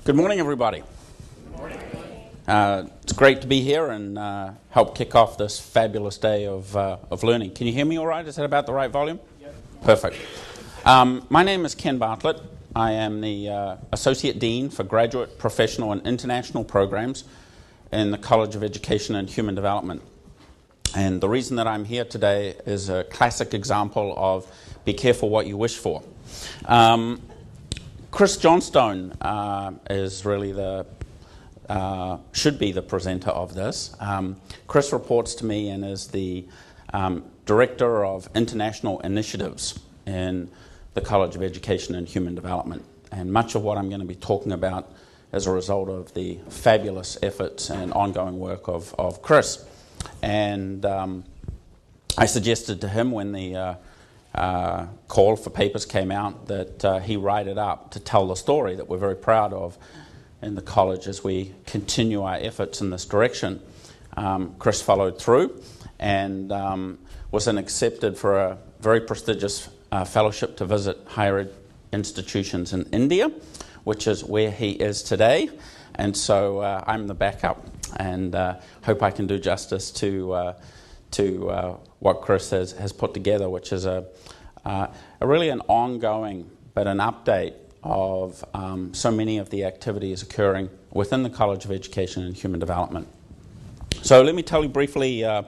Good morning, everybody. Good morning. It's great to be here and help kick off this fabulous day of learning. Can you hear me all right? Is that about the right volume? Yep. Perfect. My name is Ken Bartlett. I am the Associate Dean for Graduate, Professional and International Programs in the College of Education and Human Development. And the reason that I'm here today is a classic example of be careful what you wish for. Chris Johnstone is really should be the presenter of this. Chris reports to me and is the Director of International Initiatives in the College of Education and Human Development. And much of what I'm going to be talking about is a result of the fabulous efforts and ongoing work of Chris. And I suggested to him when the call for papers came out that he write it up to tell the story that we're very proud of in the college as we continue our efforts in this direction. Chris followed through and was then accepted for a very prestigious fellowship to visit higher ed institutions in India, which is where he is today. And so I'm the backup, and hope I can do justice to what Chris has put together, which is a really an ongoing but an update of so many of the activities occurring within the College of Education and Human Development. So let me tell you briefly where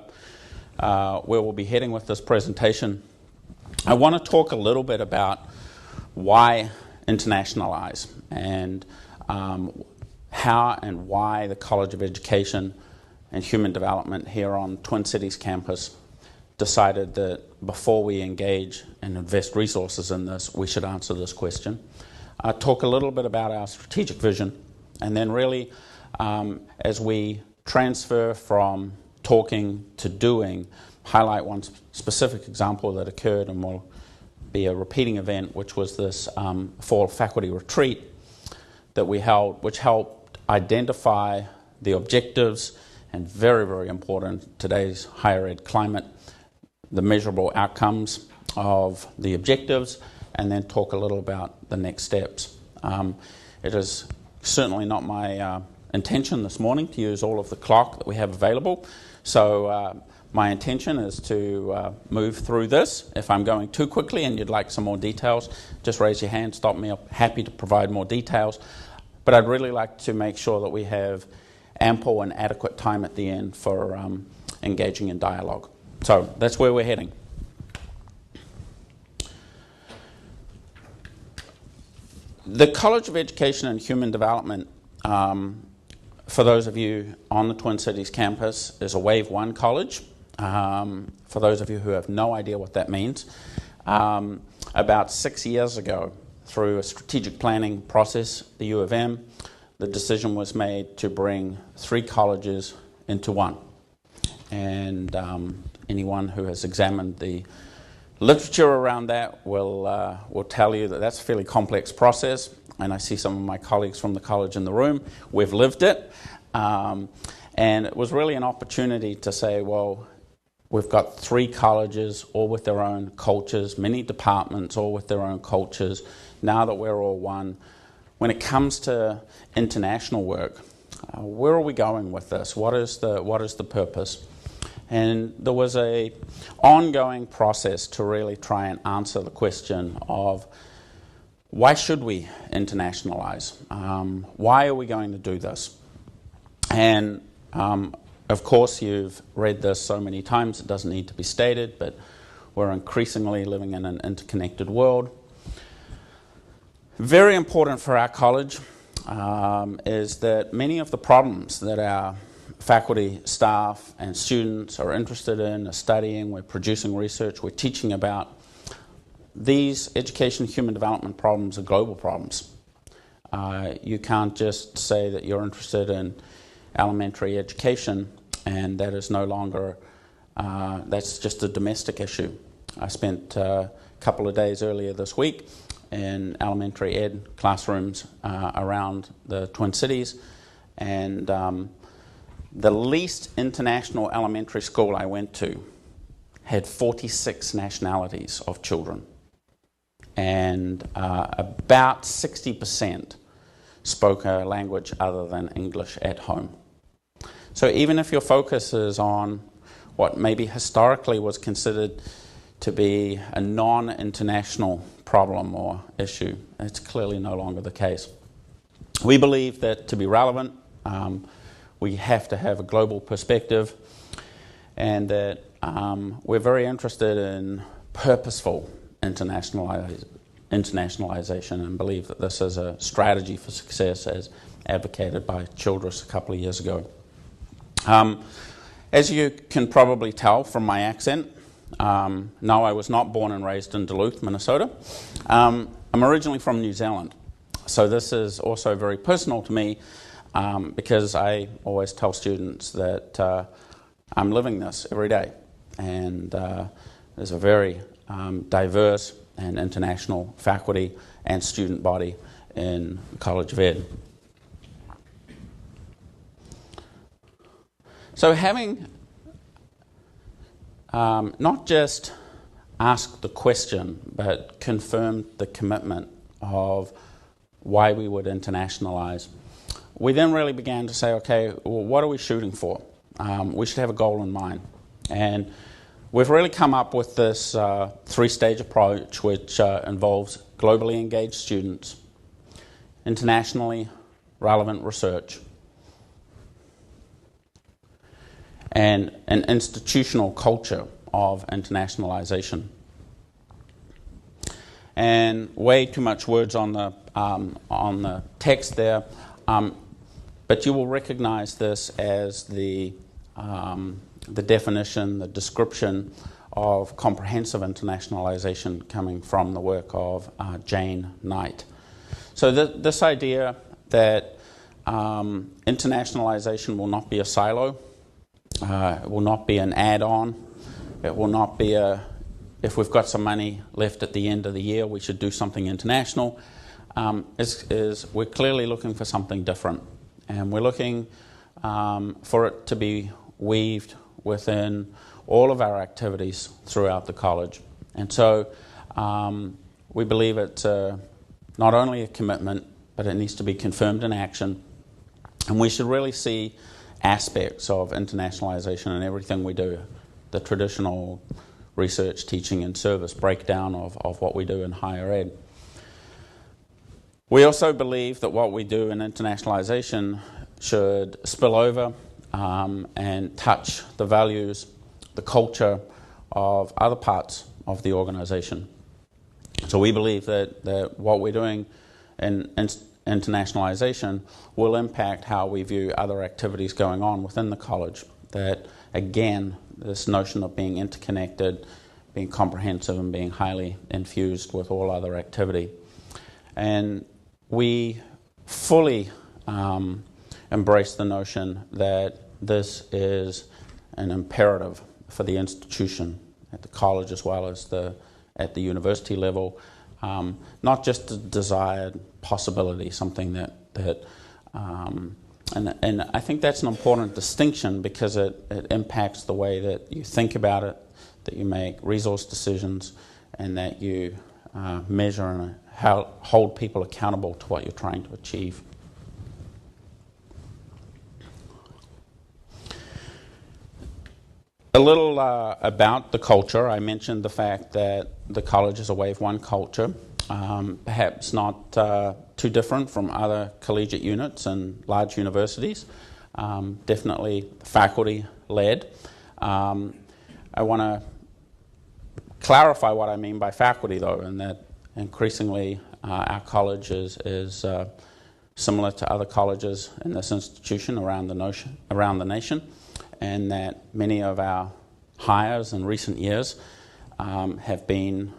we'll be heading with this presentation. I want to talk a little bit about why Internationalize and how and why the College of Education and Human Development here on Twin Cities campus decided that before we engage and invest resources in this, we should answer this question. Talk a little bit about our strategic vision, and then really as we transfer from talking to doing, highlight one specific example that occurred and will be a repeating event, which was this fall faculty retreat that we held, which helped identify the objectives and very, very important today's higher ed climate, the measurable outcomes of the objectives, and then talk a little about the next steps. It is certainly not my intention this morning to use all of the clock that we have available, so my intention is to move through this. If I'm going too quickly and you'd like some more details, just raise your hand, stop me. I'm happy to provide more details, but I'd really like to make sure that we have ample and adequate time at the end for engaging in dialogue. So that's where we're heading. The College of Education and Human Development, for those of you on the Twin Cities campus, is a Wave 1 college. For those of you who have no idea what that means, about 6 years ago, through a strategic planning process, the U of M, the decision was made to bring 3 colleges into one. And anyone who has examined the literature around that will tell you that that's a fairly complex process. And I see some of my colleagues from the college in the room. We've lived it. And it was really an opportunity to say, well, we've got 3 colleges, all with their own cultures, many departments, all with their own cultures. Now that we're all one, when it comes to international work, where are we going with this? What is the purpose? And there was a ongoing process to really try and answer the question of why should we internationalize? Why are we going to do this? And of course, you've read this so many times, it doesn't need to be stated, but we're increasingly living in an interconnected world. Very important for our college is that many of the problems that our faculty, staff, and students are interested in, are studying, we're producing research, we're teaching about, these education and human development problems are global problems. You can't just say that you're interested in elementary education and that is no longer, that's just a domestic issue. I spent a couple of days earlier this week in elementary ed classrooms around the Twin Cities, and the least international elementary school I went to had 46 nationalities of children, and about 60% spoke a language other than English at home. So even if your focus is on what maybe historically was considered to be a non-international problem or issue, it's clearly no longer the case. We believe that to be relevant, we have to have a global perspective, and that we're very interested in purposeful internationalization, and believe that this is a strategy for success as advocated by Childress a couple of years ago. As you can probably tell from my accent, no, I was not born and raised in Duluth, Minnesota. I'm originally from New Zealand, so this is also very personal to me, because I always tell students that I'm living this every day, and there's a very diverse and international faculty and student body in the College of Ed. So having not just asked the question, but confirmed the commitment of why we would internationalize, we then really began to say, okay, well, what are we shooting for? We should have a goal in mind. And we've really come up with this three-stage approach, which involves globally engaged students, internationally relevant research, and an institutional culture of internationalization. And way too much words on the text there, but you will recognize this as the definition, the description of comprehensive internationalization coming from the work of Jane Knight. So this idea that internationalization will not be a silo, it will not be an add-on, it will not be if we've got some money left at the end of the year, we should do something international, is we're clearly looking for something different. And we're looking for it to be weaved within all of our activities throughout the college. And so we believe it's not only a commitment, but it needs to be confirmed in action. And we should really see aspects of internationalization in everything we do, the traditional research, teaching, and service breakdown of what we do in higher ed. We also believe that what we do in internationalization should spill over and touch the values, the culture of other parts of the organization. So we believe that what we're doing in internationalization will impact how we view other activities going on within the college. That, again, this notion of being interconnected, being comprehensive, and being highly infused with all other activity. And we fully embrace the notion that this is an imperative for the institution at the college as well as at the university level, not just a desired possibility, something that and I think that's an important distinction, because it impacts the way that you think about it, that you make resource decisions, and that you measure and hold people accountable to what you're trying to achieve. A little about the culture. I mentioned the fact that the college is a Wave 1 culture, perhaps not too different from other collegiate units and large universities, definitely faculty-led. I want to clarify what I mean by faculty, though, and that increasingly our college is similar to other colleges in this institution around the nation, and that many of our hires in recent years have been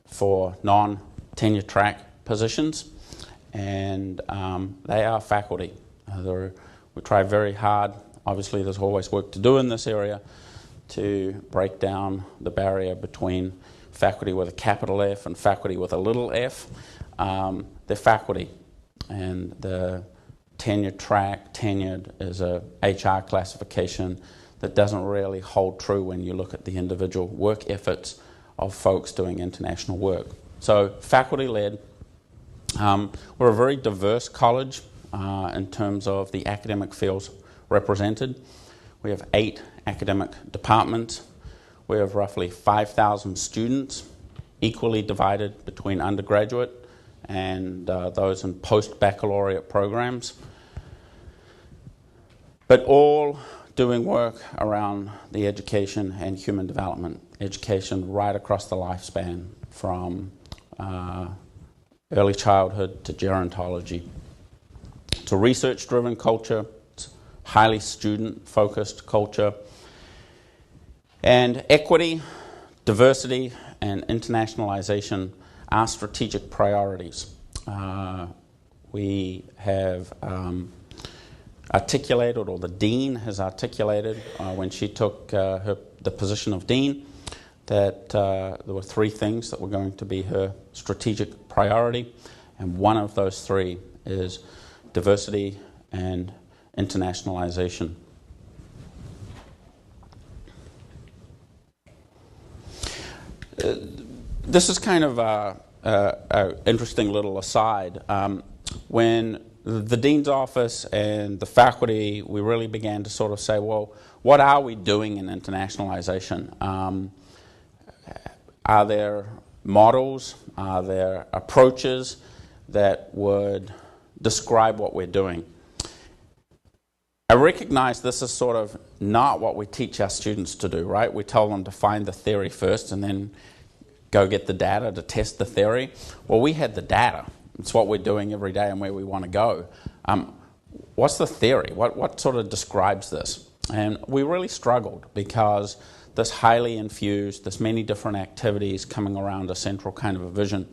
for non-tenure track positions, and they are faculty. We try very hard. Obviously, there's always work to do in this area to break down the barrier between faculty with a capital F and faculty with a little f. They're faculty, and the tenure track, tenured, is a HR classification that doesn't really hold true when you look at the individual work efforts of folks doing international work. So faculty-led. We're a very diverse college. in terms of the academic fields represented. We have 8 academic departments. We have roughly 5,000 students, equally divided between undergraduate and those in post-baccalaureate programs, but all doing work around the education and human development, education right across the lifespan, from early childhood to gerontology. It's a research-driven culture, it's highly student-focused culture, and equity, diversity, and internationalization are strategic priorities. We have articulated, or the Dean has articulated when she took the position of Dean, that there were 3 things that were going to be her strategic priority, and one of those 3 is diversity and internationalization. This is kind of an interesting little aside. When the Dean's office and the faculty, we really began to sort of say, well, what are we doing in internationalization? Are there models? Are there approaches that would describe what we're doing? I recognize this is sort of not what we teach our students to do, right? We tell them to find the theory first and then go get the data to test the theory. Well, we had the data. It's what we're doing every day and where we want to go. What's the theory? What sort of describes this? And we really struggled because this highly infused, there's many different activities coming around a central kind of a vision.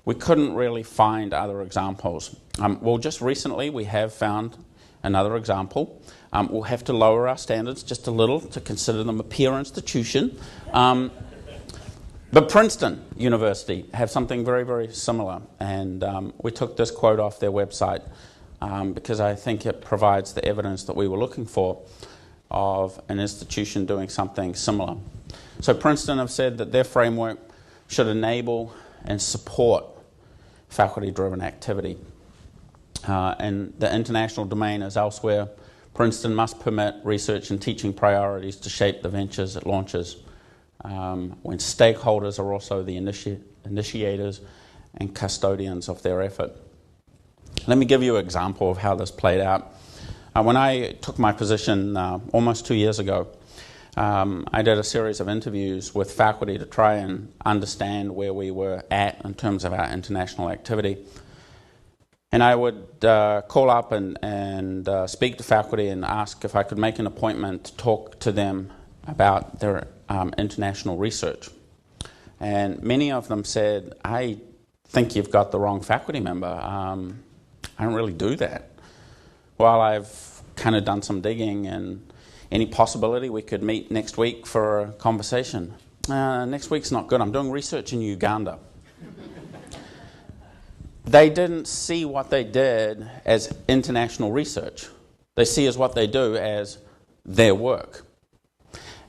We couldn't really find other examples. Well, just recently we have found another example. We'll have to lower our standards just a little to consider them a peer institution. But Princeton University have something very, very similar, and we took this quote off their website because I think it provides the evidence that we were looking for of an institution doing something similar. So Princeton have said that their framework should enable and support faculty-driven activity. In the international domain as elsewhere, Princeton must permit research and teaching priorities to shape the ventures it launches, when stakeholders are also the initiators and custodians of their effort. Let me give you an example of how this played out. When I took my position almost 2 years ago, I did a series of interviews with faculty to try and understand where we were at in terms of our international activity. And I would call up and speak to faculty and ask if I could make an appointment to talk to them about their international research. And many of them said, I think you've got the wrong faculty member. I don't really do that. Well, I've kind of done some digging, and any possibility we could meet next week for a conversation? Next week's not good. I'm doing research in Uganda. They didn't see what they did as international research. They see as what they do as their work.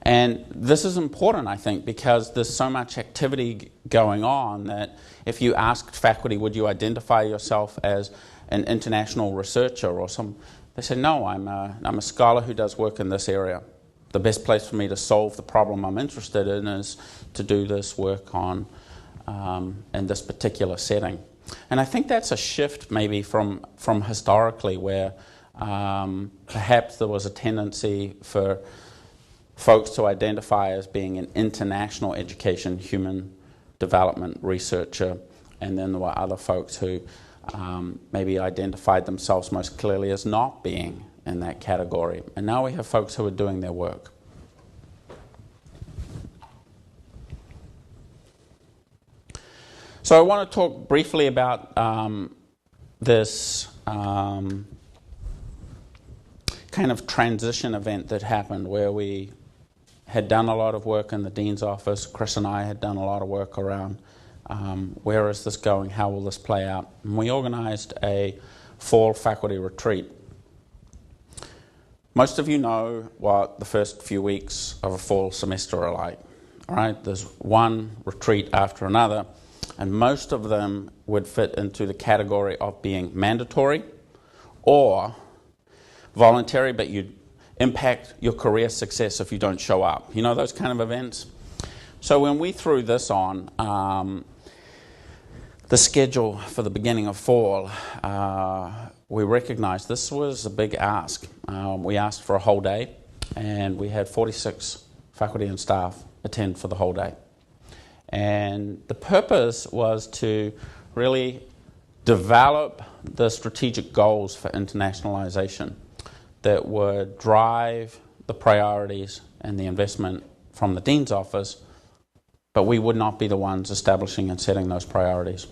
And this is important, I think, because there's so much activity going on that if you asked faculty, would you identify yourself as an international researcher or some, they say, no, I'm a scholar who does work in this area. The best place for me to solve the problem I'm interested in is to do this work on in this particular setting. And I think that's a shift maybe from historically where perhaps there was a tendency for folks to identify as being an international education, human development researcher, and then there were other folks who maybe identified themselves most clearly as not being in that category. And now we have folks who are doing their work. So I want to talk briefly about this kind of transition event that happened where we had done a lot of work in the Dean's office. Chris and I had done a lot of work around where is this going, how will this play out. And we organized a fall faculty retreat. Most of you know what the first few weeks of a fall semester are like. All right? There's one retreat after another, and most of them would fit into the category of being mandatory or voluntary, but you impact your career success if you don't show up. You know those kind of events? So when we threw this on, the schedule for the beginning of fall, we recognized this was a big ask. We asked for a whole day, and we had 46 faculty and staff attend for the whole day. And the purpose was to really develop the strategic goals for internationalization that would drive the priorities and the investment from the Dean's office, but we would not be the ones establishing and setting those priorities.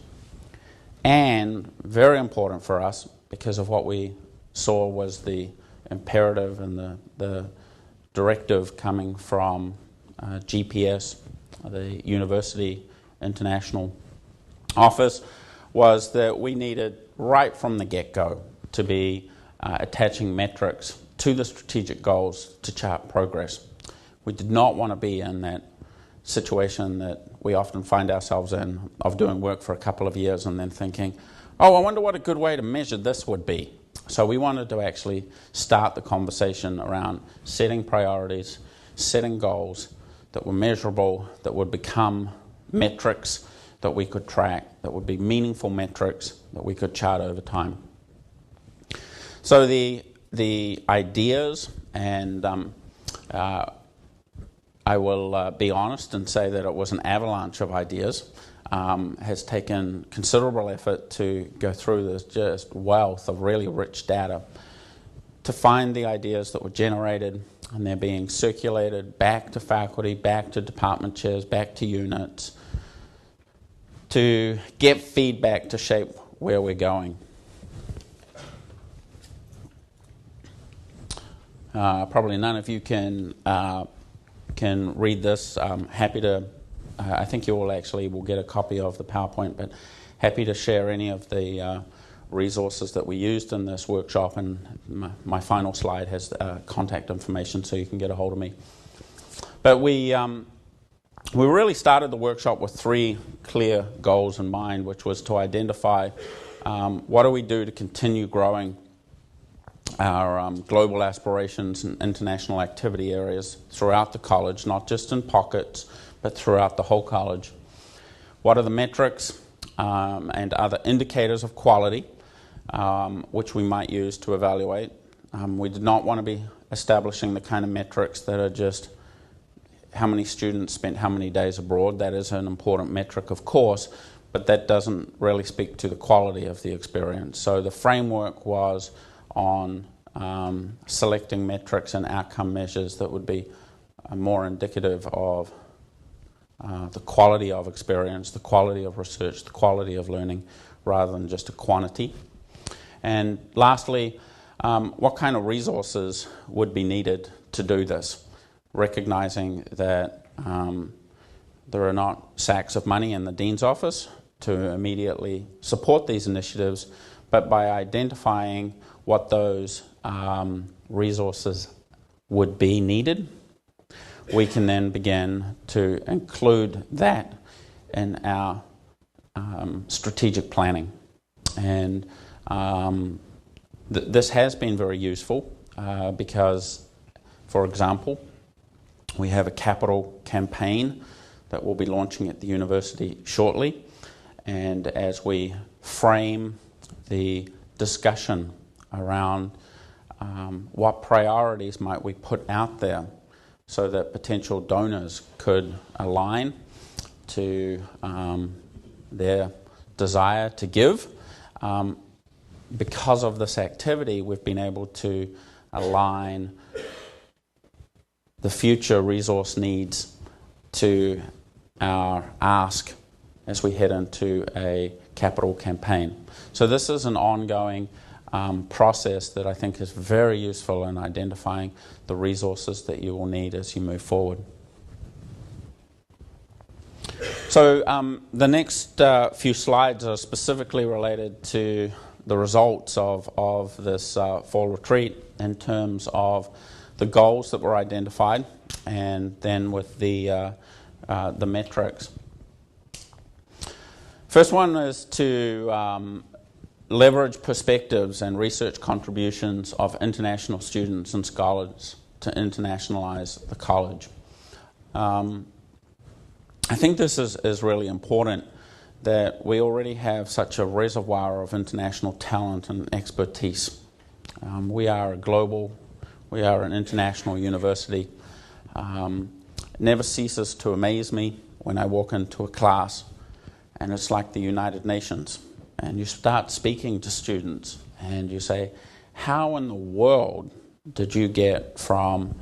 And very important for us, because of what we saw was the imperative and the directive coming from GPS, the University International Office, was that we needed right from the get-go to be attaching metrics to the strategic goals to chart progress. We did not want to be in that situation that we often find ourselves in, of doing work for a couple of years and then thinking, oh, I wonder what a good way to measure this would be. So we wanted to actually start the conversation around setting priorities, setting goals that were measurable, that would become metrics that we could track, that would be meaningful metrics that we could chart over time. So the ideas, and I will be honest and say that it was an avalanche of ideas, has taken considerable effort to go through this just wealth of really rich data to find the ideas that were generated, and they're being circulated back to faculty, back to department chairs, back to units, to get feedback to shape where we're going. Probably none of you can read this. I'm happy to, I think you all actually will get a copy of the PowerPoint, but happy to share any of the resources that we used in this workshop, and my final slide has contact information so you can get a hold of me. But we really started the workshop with three clear goals in mind, which was to identify what do we do to continue growing our global aspirations and international activity areas throughout the college, not just in pockets, but throughout the whole college. What are the metrics and other indicators of quality which we might use to evaluate? We did not want to be establishing the kind of metrics that are just how many students spent how many days abroad. That is an important metric, of course, but that doesn't really speak to the quality of the experience. So the framework was on selecting metrics and outcome measures that would be more indicative of the quality of experience, the quality of research, the quality of learning, rather than just a quantity. And lastly, what kind of resources would be needed to do this, recognizing that there are not sacks of money in the Dean's office to immediately support these initiatives, but by identifying what those resources would be needed, we can then begin to include that in our strategic planning. And this has been very useful because, for example, we have a capital campaign that we'll be launching at the university shortly. And as we frame the discussion around what priorities might we put out there so that potential donors could align to their desire to give. Because of this activity, we've been able to align the future resource needs to our ask as we head into a capital campaign. So this is an ongoing process that I think is very useful in identifying the resources that you will need as you move forward. So the next few slides are specifically related to the results of this fall retreat in terms of the goals that were identified, and then with the metrics. First one is to leverage perspectives and research contributions of international students and scholars to internationalize the college. I think this is really important, that we already have such a reservoir of international talent and expertise. We are an international university. It never ceases to amaze me when I walk into a class and it's like the United Nations, and you start speaking to students and you say, how in the world did you get from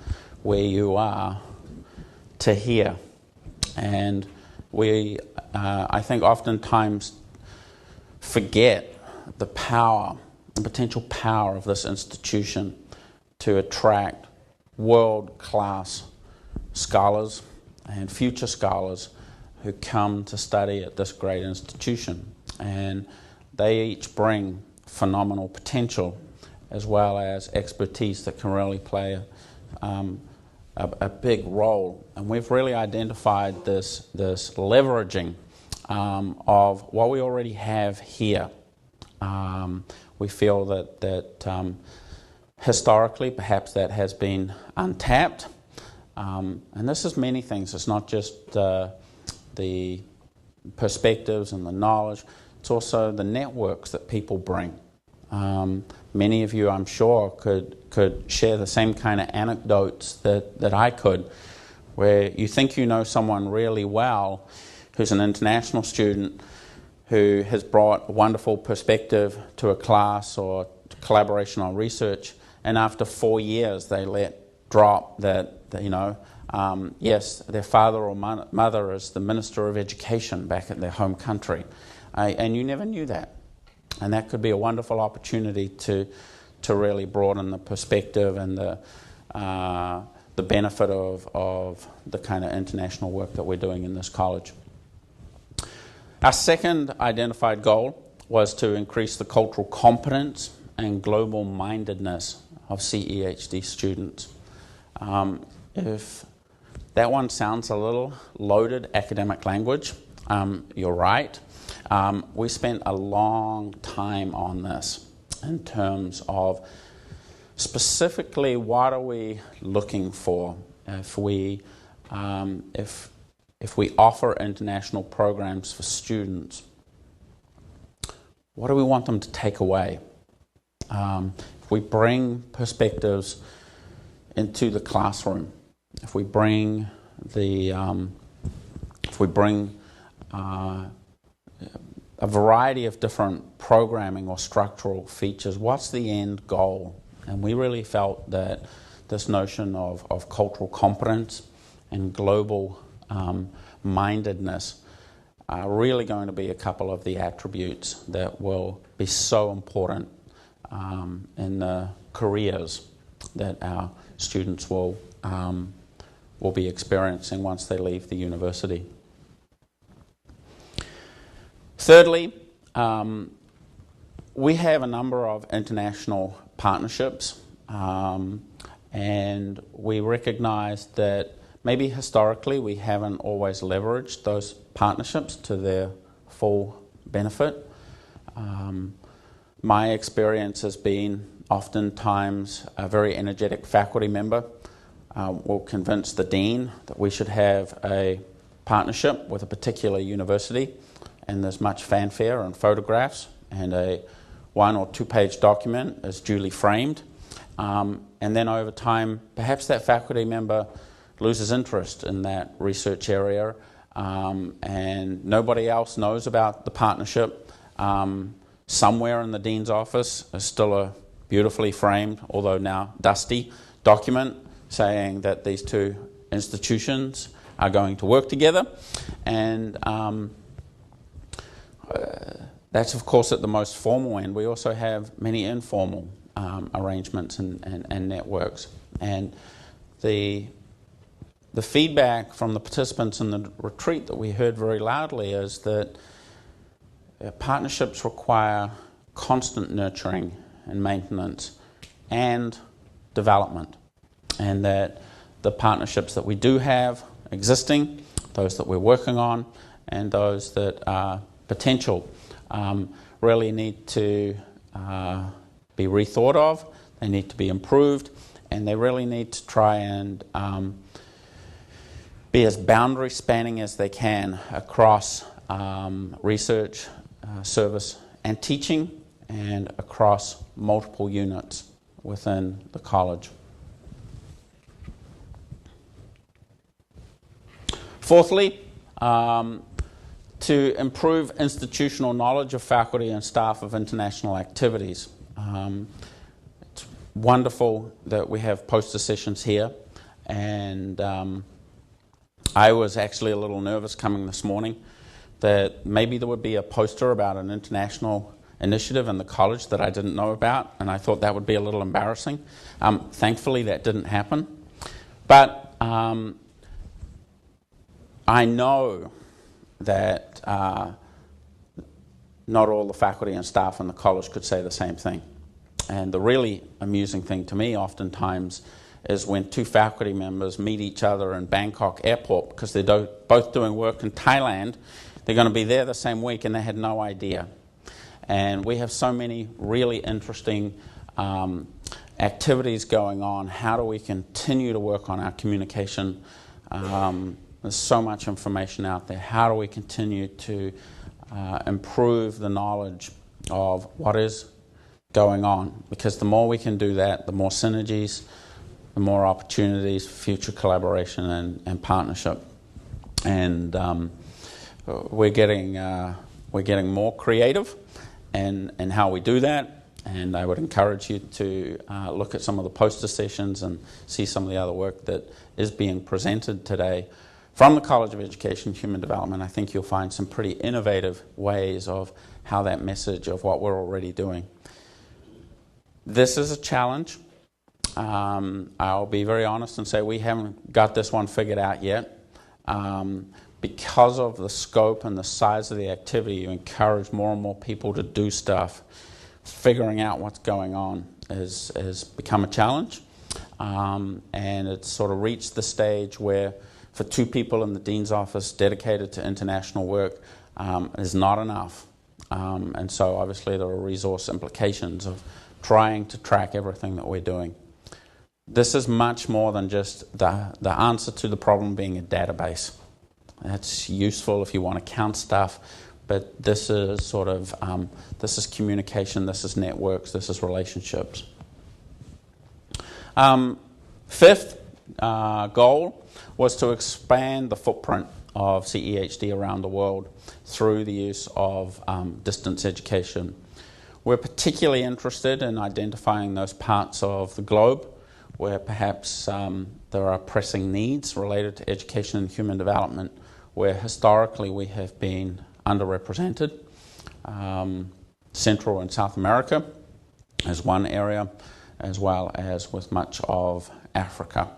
where you are to here? And we, I think, oftentimes forget the potential power of this institution to attract world-class scholars and future scholars who come to study at this great institution. And they each bring phenomenal potential as well as expertise that can really play a big role. And we've really identified this leveraging of what we already have here. We feel that historically perhaps that has been untapped. And this is many things. It's not just the perspectives and the knowledge. It's also the networks that people bring. Many of you, I'm sure, could share the same kind of anecdotes that I could, where you think you know someone really well who's an international student who has brought a wonderful perspective to a class or to collaboration on research, and after 4 years they let drop that yes, their father or mother is the Minister of Education back at their home country, and you never knew that. And that could be a wonderful opportunity to really broaden the perspective and the benefit of the kind of international work that we're doing in this college. Our second identified goal was to increase the cultural competence and global mindedness of CEHD students. If that one sounds a little loaded academic language, you're right. We spent a long time on this in terms of specifically what are we looking for if we offer international programs for students. What do we want them to take away? If we bring perspectives into the classroom, if we bring a variety of different programming or structural features, what's the end goal? And we really felt that this notion of cultural competence and global mindedness are really going to be a couple of the attributes that will be so important in the careers that our students will be experiencing once they leave the university. Thirdly, we have a number of international partnerships, and we recognize that maybe historically we haven't always leveraged those partnerships to their full benefit. My experience has been oftentimes a very energetic faculty member will convince the dean that we should have a partnership with a particular university, and there's much fanfare and photographs, and a 1 or 2 page document is duly framed. And then over time, perhaps that faculty member loses interest in that research area, and nobody else knows about the partnership. Somewhere in the dean's office is still a beautifully framed, although now dusty, document saying that these two institutions are going to work together. And that's, of course, at the most formal end. We also have many informal arrangements and networks. And the feedback from the participants in the retreat that we heard very loudly is that partnerships require constant nurturing and maintenance and development, and that the partnerships that we do have existing, those that we're working on, and those that are potential really need to be rethought of, they need to be improved, and they really need to try and be as boundary spanning as they can across research, service and teaching, and across multiple units within the college. Fourthly, to improve institutional knowledge of faculty and staff of international activities. It's wonderful that we have poster sessions here, and I was actually a little nervous coming this morning that maybe there would be a poster about an international initiative in the college that I didn't know about, and I thought that would be a little embarrassing. Thankfully that didn't happen, but I know that not all the faculty and staff in the college could say the same thing. And the really amusing thing to me oftentimes is when two faculty members meet each other in Bangkok airport because they're both doing work in Thailand. They're going to be there the same week and they had no idea. And we have so many really interesting activities going on. How do we continue to work on our communication? There's so much information out there. How do we continue to improve the knowledge of what is going on? Because the more we can do that, the more synergies, the more opportunities for future collaboration and partnership. And we're getting more creative in how we do that. And I would encourage you to look at some of the poster sessions and see some of the other work that is being presented today from the College of Education and Human Development. I think you'll find some pretty innovative ways of how that message of what we're already doing. This is a challenge. I'll be very honest and say we haven't got this one figured out yet. Because of the scope and the size of the activity, you encourage more and more people to do stuff. Figuring out what's going on has become a challenge. And it's sort of reached the stage where for two people in the Dean's office dedicated to international work is not enough. And so obviously there are resource implications of trying to track everything that we're doing. This is much more than just the answer to the problem being a database. That's useful if you want to count stuff, but this is sort of, this is communication, this is networks, this is relationships. Fifth goal was to expand the footprint of CEHD around the world through the use of distance education. We're particularly interested in identifying those parts of the globe where perhaps there are pressing needs related to education and human development, where historically we have been underrepresented. Central and South America is one area, as well as with much of Africa.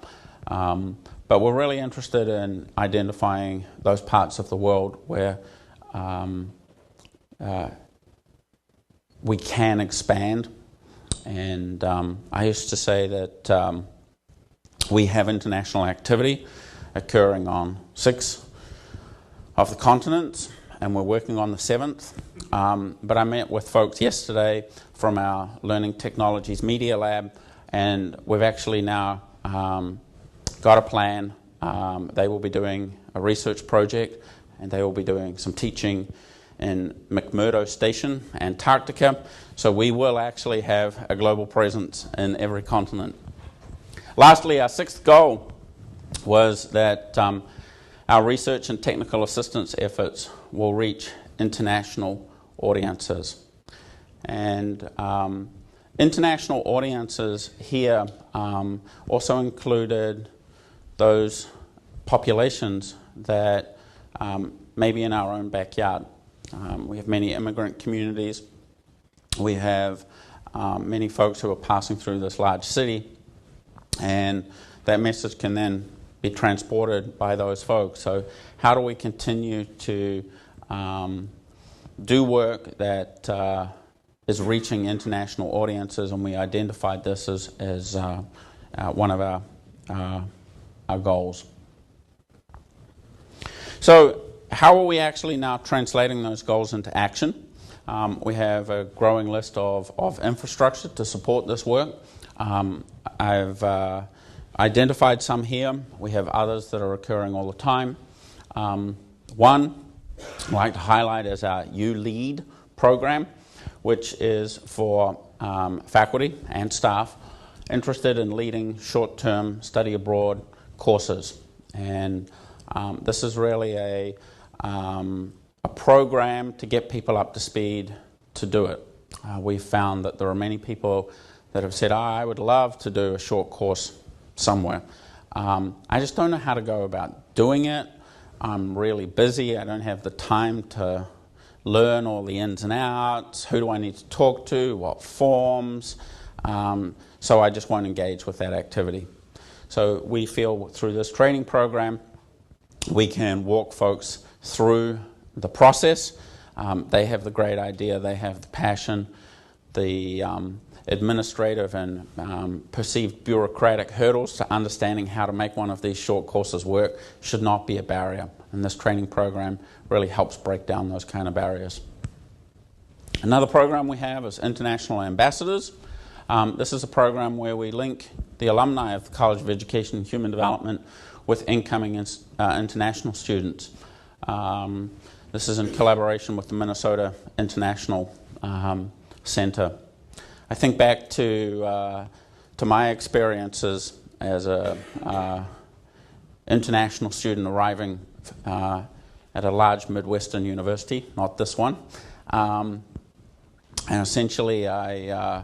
But we're really interested in identifying those parts of the world where we can expand. And I used to say that we have international activity occurring on 6 of the continents, and we're working on the 7th. But I met with folks yesterday from our Learning Technologies Media Lab, and we've actually now got a plan. They will be doing a research project, and they will be doing some teaching in McMurdo Station, Antarctica. So we will actually have a global presence in every continent. Lastly, our 6th goal was that our research and technical assistance efforts will reach international audiences. And international audiences here also included those populations that may be in our own backyard. We have many immigrant communities. We have many folks who are passing through this large city, and that message can then be transported by those folks. So how do we continue to do work that is reaching international audiences? And we identified this as one of our goals. So how are we actually now translating those goals into action? We have a growing list of infrastructure to support this work. I've identified some here. We have others that are occurring all the time. One I'd like to highlight is our You Lead program, which is for faculty and staff interested in leading short-term study abroad courses. And this is really a program to get people up to speed to do it. We've found that there are many people that have said, I would love to do a short course somewhere. I just don't know how to go about doing it. I'm really busy. I don't have the time to learn all the ins and outs. Who do I need to talk to? What forms? So I just won't engage with that activity. So we feel through this training program, we can walk folks through the process. They have the great idea. They have the passion. The administrative and perceived bureaucratic hurdles to understanding how to make one of these short courses work should not be a barrier. And this training program really helps break down those kind of barriers. Another program we have is International Ambassadors. This is a program where we link the alumni of the College of Education and Human Development with incoming international students. This is in collaboration with the Minnesota International Center. I think back to my experiences as a international student arriving at a large Midwestern university, not this one. And essentially I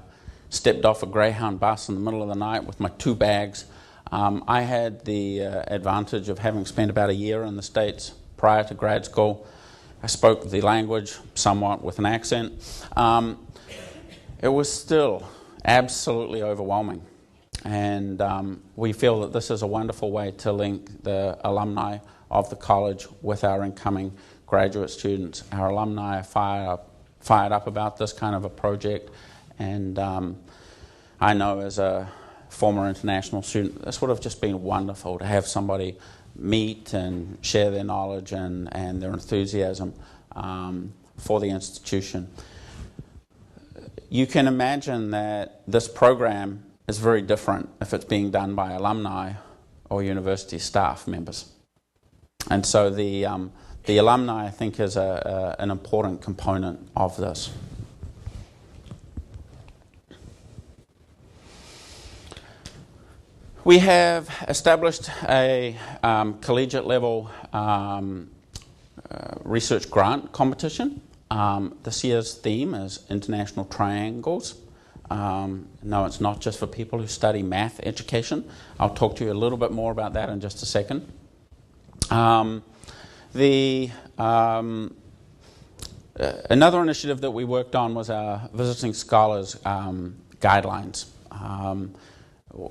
stepped off a Greyhound bus in the middle of the night with my 2 bags. I had the advantage of having spent about a year in the States prior to grad school. I spoke the language somewhat with an accent. It was still absolutely overwhelming. And we feel that this is a wonderful way to link the alumni of the college with our incoming graduate students. Our alumni are fired up about this kind of a project. And I know as a former international student, this would have just been wonderful to have somebody meet and share their knowledge and their enthusiasm for the institution. You can imagine that this program is very different if it's being done by alumni or university staff members. And so the alumni, I think, is an important component of this. We have established a collegiate level research grant competition. This year's theme is International Triangles. No, it's not just for people who study math education. I'll talk to you a little bit more about that in just a second. Another initiative that we worked on was our Visiting Scholars Guidelines.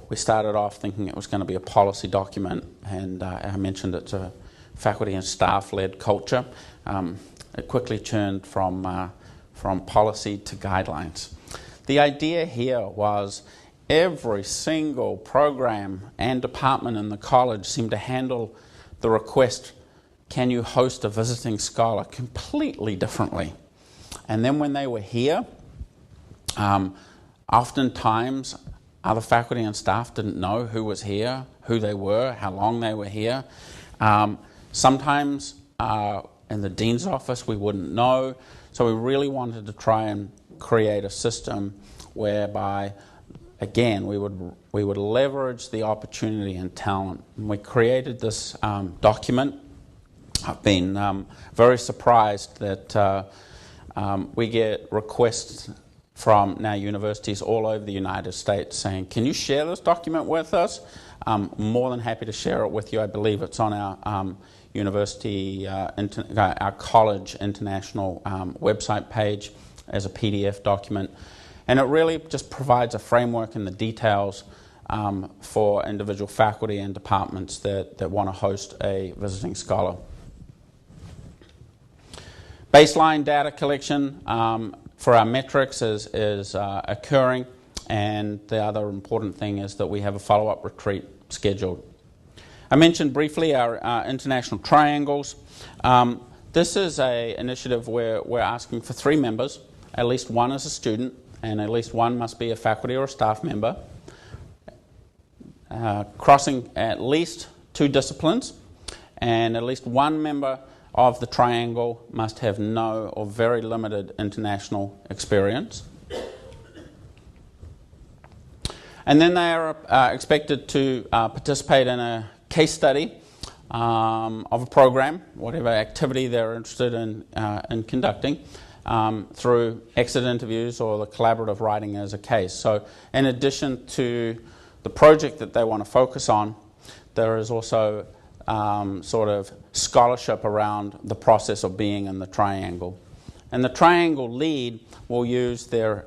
We started off thinking it was going to be a policy document, and I mentioned it's a faculty and staff-led culture. It quickly turned from policy to guidelines. The idea here was every single program and department in the college seemed to handle the request, can you host a visiting scholar, completely differently. And then when they were here, oftentimes other faculty and staff didn't know who was here, who they were, how long they were here. Sometimes in the dean's office we wouldn't know. So we really wanted to try and create a system whereby, again, we would leverage the opportunity and talent. And we created this document. I've been very surprised that we get requests from now universities all over the United States saying, can you share this document with us? I'm more than happy to share it with you. I believe it's on our university, our college international website page as a PDF document. And it really just provides a framework and the details for individual faculty and departments that want to host a visiting scholar. Baseline data collection for our metrics is occurring, and the other important thing is that we have a follow-up retreat scheduled. I mentioned briefly our international triangles. This is an initiative where we're asking for 3 members. At least one is a student, and at least one must be a faculty or a staff member, crossing at least 2 disciplines, and at least one member of the triangle must have no or very limited international experience. And then they are expected to participate in a case study of a program, whatever activity they're interested in conducting, through exit interviews or the collaborative writing as a case. So in addition to the project that they want to focus on, there is also sort of scholarship around the process of being in the triangle. And the triangle lead will use their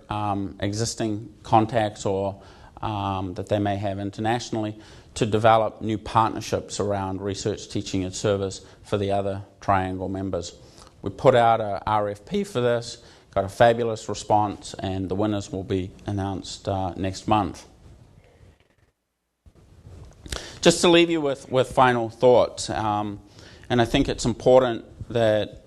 existing contacts or that they may have internationally to develop new partnerships around research, teaching and service for the other triangle members. We put out a RFP for this, got a fabulous response, and the winners will be announced next month. Just to leave you with final thoughts, and I think it's important that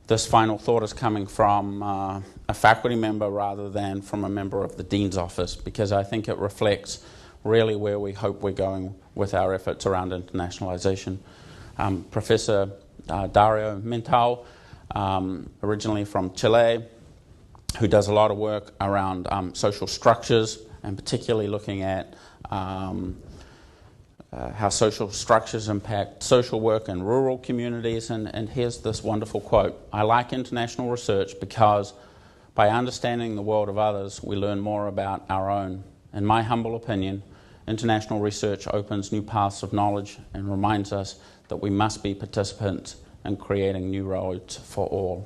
this final thought is coming from a faculty member rather than from a member of the Dean's office, because I think it reflects really where we hope we're going with our efforts around internationalization. Professor Dario Mental, originally from Chile, who does a lot of work around social structures, and particularly looking at how social structures impact social work in rural communities. And here's this wonderful quote: "I like international research because by understanding the world of others, we learn more about our own. In my humble opinion, international research opens new paths of knowledge and reminds us that we must be participants in creating new roads for all."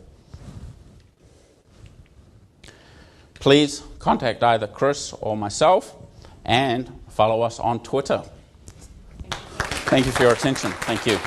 Please contact either Chris or myself, and follow us on Twitter. Thank you for your attention. Thank you.